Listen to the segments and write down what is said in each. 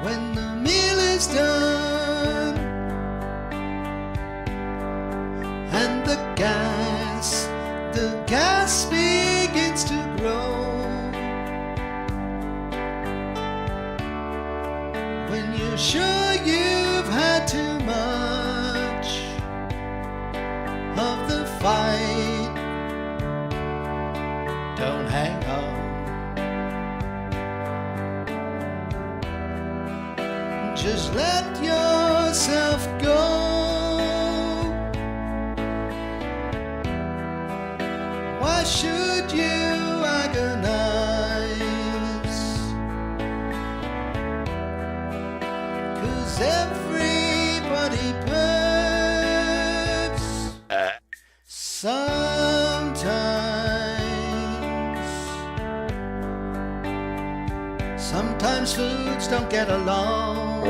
When the meal is done and the gas begins to grow, when you're sure you've had too much of the fight, don't hang on. Just let yourself go. Why should you agonize? 'Cause everybody burps sometimes. Sometimes foods don't get along.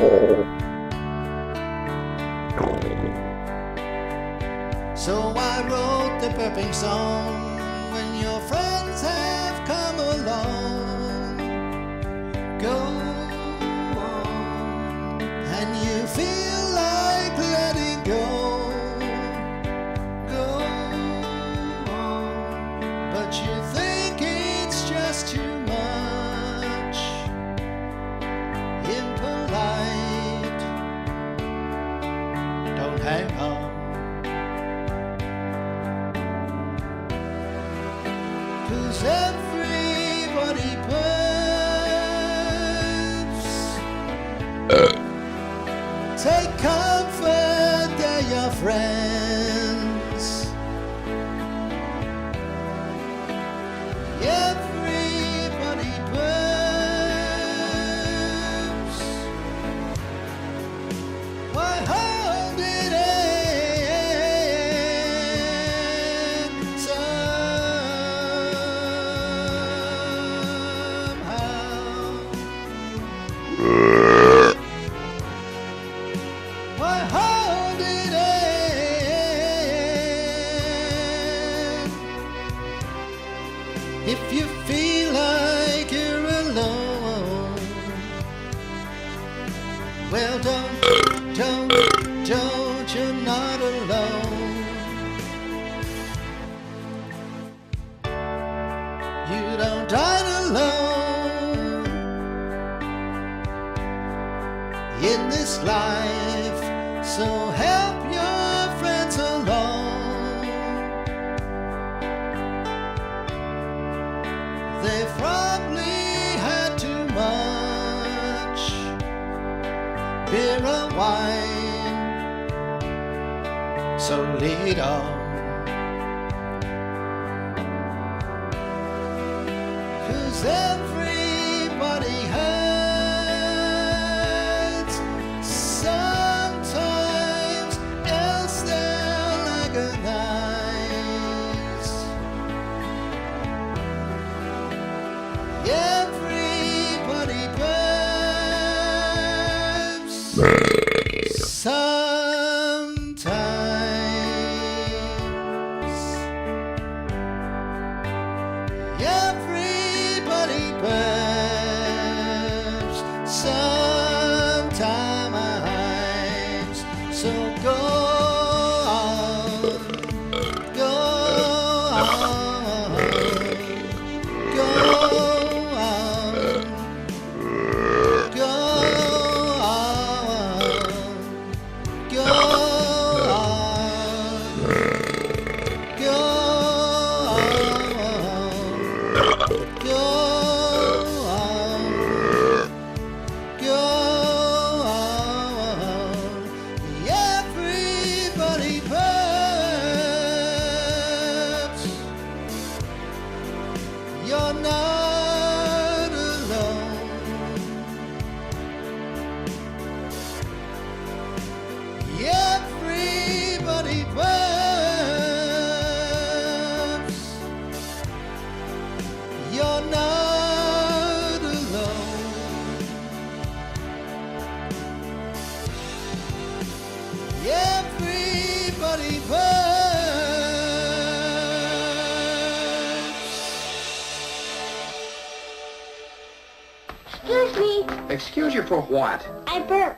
So I wrote the burping song. When your friends have come along, go on, and you feel like letting go, go on, but you think it's just too much, impolite, don't hang on. 'Cause everybody burps. Take comfort, they're your friends. Everybody burps. Why hold it in somehow? Why hold it in? If you feel like you're alone, well, don't, you're not alone. You don't die alone in this life, so help your friends along. They've probably had too much beer or wine, so lead on. 'Cause everybody hurts sometimes, else they'll agonize. Everybody burps sometimes. Everybody burps sometimes. So go on, go on, go on, go on, Excuse me. Excuse you for what? I burped.